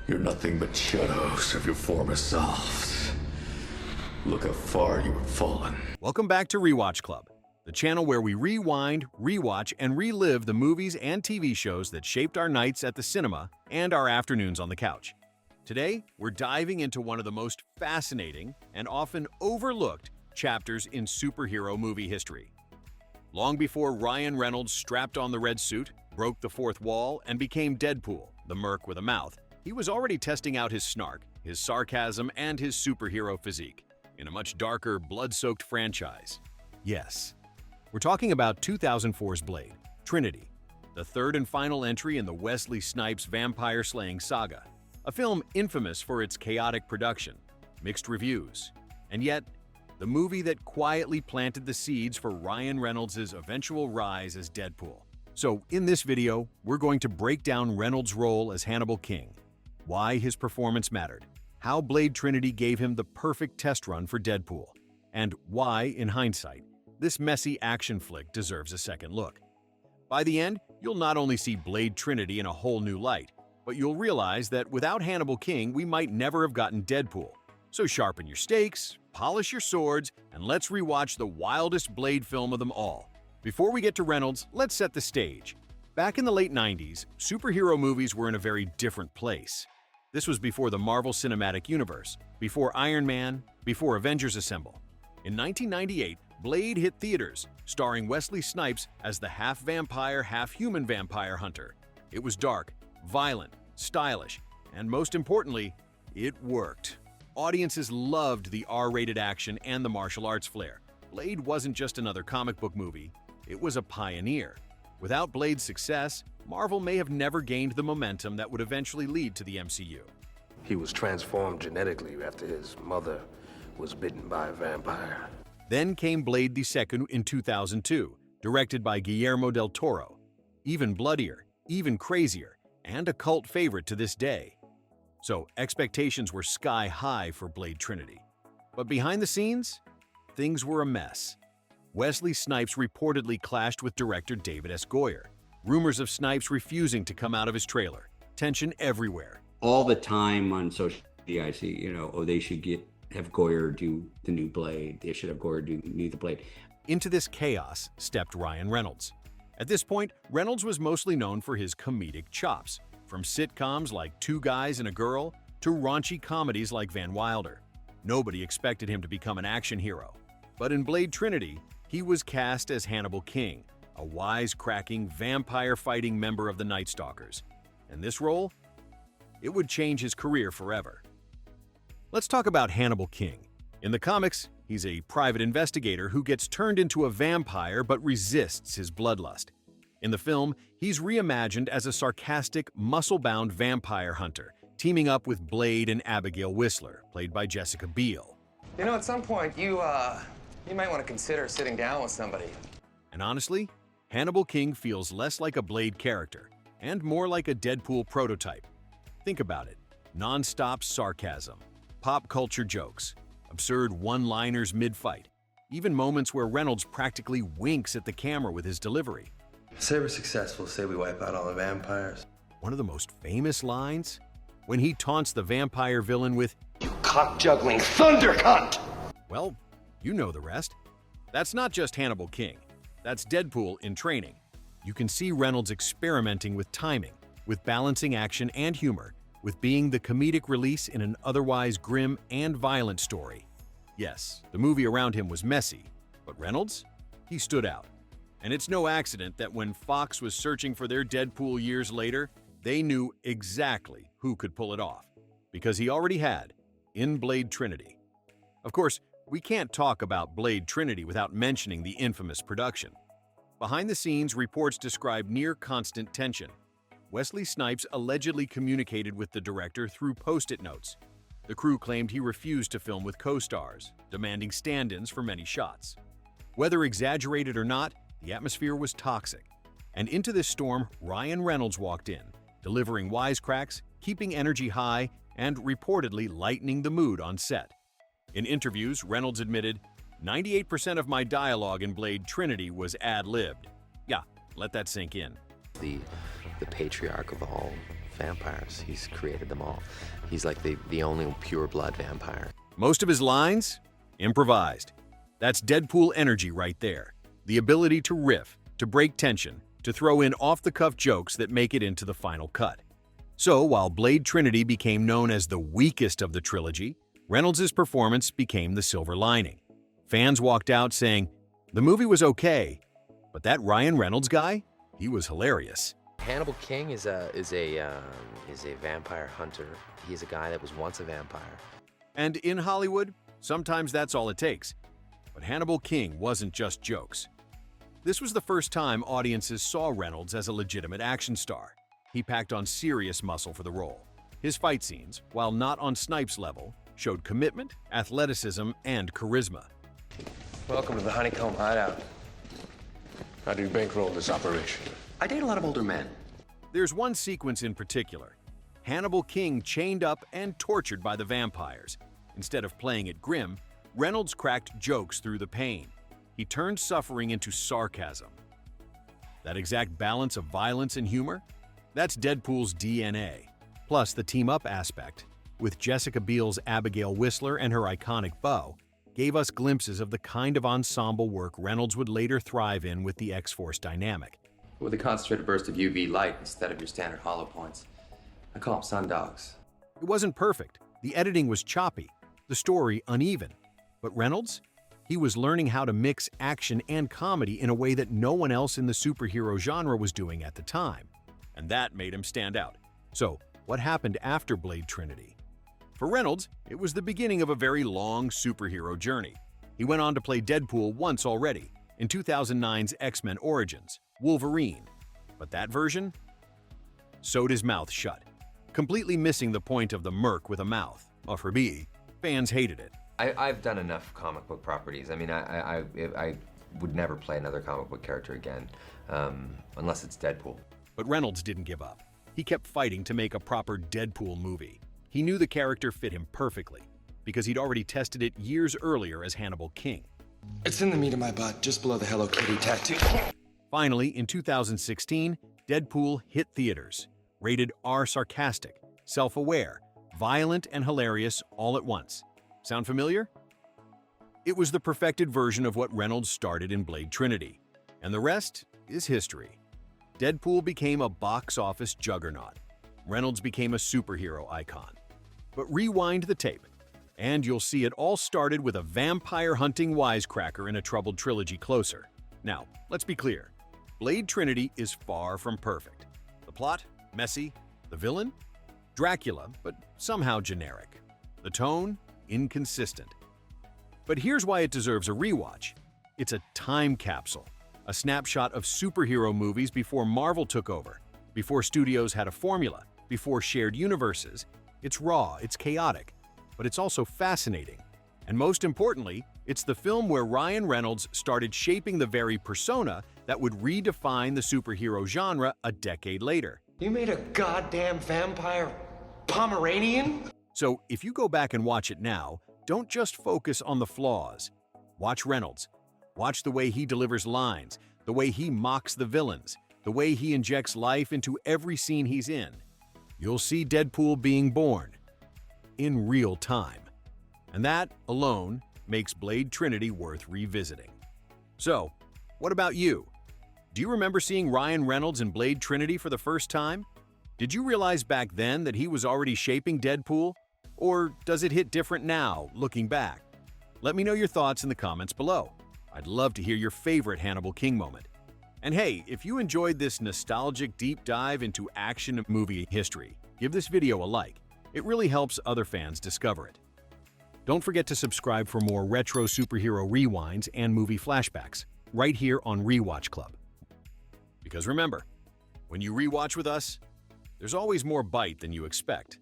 You're nothing but shadows of your former selves. Look how far you have fallen. Welcome back to Rewatch Club, the channel where we rewind, rewatch, and relive the movies and TV shows that shaped our nights at the cinema and our afternoons on the couch. Today, we're diving into one of the most fascinating and often overlooked chapters in superhero movie history. Long before Ryan Reynolds strapped on the red suit, broke the fourth wall, and became Deadpool, the merc with a mouth, he was already testing out his snark, his sarcasm, and his superhero physique in a much darker, blood-soaked franchise. Yes, we're talking about 2004's Blade, Trinity, the third and final entry in the Wesley Snipes vampire-slaying saga, a film infamous for its chaotic production, mixed reviews, and yet the movie that quietly planted the seeds for Ryan Reynolds' eventual rise as Deadpool. So in this video, we're going to break down Reynolds' role as Hannibal King, why his performance mattered, how Blade Trinity gave him the perfect test run for Deadpool, and why, in hindsight, this messy action flick deserves a second look. By the end, you'll not only see Blade Trinity in a whole new light, but you'll realize that without Hannibal King, we might never have gotten Deadpool. So sharpen your stakes, polish your swords, and let's rewatch the wildest Blade film of them all. Before we get to Reynolds, let's set the stage. Back in the late 90s, superhero movies were in a very different place. This was before the Marvel Cinematic Universe, before Iron Man, before Avengers Assemble. In 1998, Blade hit theaters, starring Wesley Snipes as the half-vampire, half-human vampire hunter. It was dark, violent, stylish, and most importantly, it worked. Audiences loved the R-rated action and the martial arts flair. Blade wasn't just another comic book movie, it was a pioneer. Without Blade's success, Marvel may have never gained the momentum that would eventually lead to the MCU. He was transformed genetically after his mother was bitten by a vampire. Then came Blade II in 2002, directed by Guillermo del Toro. Even bloodier, even crazier, and a cult favorite to this day. So expectations were sky high for Blade Trinity. But behind the scenes, things were a mess. Wesley Snipes reportedly clashed with director David S. Goyer. Rumors of Snipes refusing to come out of his trailer. Tension everywhere. All the time on social media, I see, oh, they should have Goyer do the new Blade. They should have Goyer do the Blade. Into this chaos stepped Ryan Reynolds. At this point, Reynolds was mostly known for his comedic chops, from sitcoms like Two Guys and a Girl to raunchy comedies like Van Wilder. Nobody expected him to become an action hero. But in Blade Trinity, he was cast as Hannibal King, a wisecracking, vampire-fighting member of the Night Stalkers. And this role? It would change his career forever. Let's talk about Hannibal King. In the comics, he's a private investigator who gets turned into a vampire but resists his bloodlust. In the film, he's reimagined as a sarcastic, muscle-bound vampire hunter, teaming up with Blade and Abigail Whistler, played by Jessica Biel. You know, at some point, you might want to consider sitting down with somebody. And honestly, Hannibal King feels less like a Blade character and more like a Deadpool prototype. Think about it. Non-stop sarcasm, pop culture jokes, absurd one-liners mid-fight, even moments where Reynolds practically winks at the camera with his delivery. Say we're successful, say we wipe out all the vampires. One of the most famous lines? When he taunts the vampire villain with, You cock-juggling thunder cunt! well, you know the rest. That's not just Hannibal King. That's Deadpool in training. You can see Reynolds experimenting with timing, with balancing action and humor, with being the comedic release in an otherwise grim and violent story. Yes, the movie around him was messy, but Reynolds? He stood out. And it's no accident that when Fox was searching for their Deadpool years later, they knew exactly who could pull it off, because he already had, in Blade Trinity. Of course, we can't talk about Blade Trinity without mentioning the infamous production. Behind the scenes, reports describe near-constant tension. Wesley Snipes allegedly communicated with the director through post-it notes. The crew claimed he refused to film with co-stars, demanding stand-ins for many shots. Whether exaggerated or not, the atmosphere was toxic. And into this storm, Ryan Reynolds walked in, delivering wisecracks, keeping energy high, and reportedly lightening the mood on set. In interviews, Reynolds admitted, 98% of my dialogue in Blade Trinity was ad-libbed. Yeah, let that sink in. The patriarch of all vampires. He's created them all. He's like the only pure-blood vampire. Most of his lines? Improvised. That's Deadpool energy right there. The ability to riff, to break tension, to throw in off-the-cuff jokes that make it into the final cut. So, while Blade Trinity became known as the weakest of the trilogy, Reynolds' performance became the silver lining. Fans walked out saying, "The movie was okay, but that Ryan Reynolds guy, he was hilarious." Hannibal King is a vampire hunter. He's a guy that was once a vampire. And in Hollywood, sometimes that's all it takes. But Hannibal King wasn't just jokes. This was the first time audiences saw Reynolds as a legitimate action star. He packed on serious muscle for the role. His fight scenes, while not on Snipes' level, showed commitment, athleticism, and charisma. Welcome to the Honeycomb Hideout. How do you bankroll this operation? I date a lot of older men. There's one sequence in particular. Hannibal King chained up and tortured by the vampires. Instead of playing it grim, Reynolds cracked jokes through the pain. He turned suffering into sarcasm. That exact balance of violence and humor? That's Deadpool's DNA. Plus, the team-up aspect, with Jessica Biel's Abigail Whistler and her iconic bow, gave us glimpses of the kind of ensemble work Reynolds would later thrive in with the X-Force dynamic. With a concentrated burst of UV light instead of your standard hollow points. I call them sundogs. It wasn't perfect. The editing was choppy, the story uneven. But Reynolds? He was learning how to mix action and comedy in a way that no one else in the superhero genre was doing at the time. And that made him stand out. So, what happened after Blade Trinity? For Reynolds, it was the beginning of a very long superhero journey. He went on to play Deadpool once already, in 2009's X-Men Origins, Wolverine. But that version sewed his mouth shut, completely missing the point of the merc with a mouth. Well, for me, fans hated it. I've done enough comic book properties. I mean, I would never play another comic book character again, unless it's Deadpool. But Reynolds didn't give up. He kept fighting to make a proper Deadpool movie. He knew the character fit him perfectly, because he'd already tested it years earlier as Hannibal King. It's in the meat of my butt, just below the Hello Kitty tattoo. Finally, in 2016, Deadpool hit theaters, rated R sarcastic, self-aware, violent, and hilarious all at once. Sound familiar? It was the perfected version of what Reynolds started in Blade Trinity, and the rest is history. Deadpool became a box office juggernaut. Reynolds became a superhero icon. But rewind the tape, and you'll see it all started with a vampire-hunting wisecracker in a troubled trilogy closer. Now, let's be clear. Blade Trinity is far from perfect. The plot? Messy. The villain? Dracula, but somehow generic. The tone? Inconsistent. But here's why it deserves a rewatch. It's a time capsule, a snapshot of superhero movies before Marvel took over, before studios had a formula, before shared universes. It's raw, it's chaotic, but it's also fascinating. And most importantly, it's the film where Ryan Reynolds started shaping the very persona that would redefine the superhero genre a decade later. You made a goddamn vampire Pomeranian? So if you go back and watch it now, don't just focus on the flaws. Watch Reynolds. Watch the way he delivers lines, the way he mocks the villains, the way he injects life into every scene he's in. You'll see Deadpool being born in real time. And that, alone, makes Blade Trinity worth revisiting. So, what about you? Do you remember seeing Ryan Reynolds in Blade Trinity for the first time? Did you realize back then that he was already shaping Deadpool? Or does it hit different now, looking back? Let me know your thoughts in the comments below. I'd love to hear your favorite Hannibal King moment. And hey, if you enjoyed this nostalgic deep dive into action movie history, give this video a like. It really helps other fans discover it. Don't forget to subscribe for more retro superhero rewinds and movie flashbacks, right here on Rewatch Club. Because remember, when you rewatch with us, there's always more bite than you expect.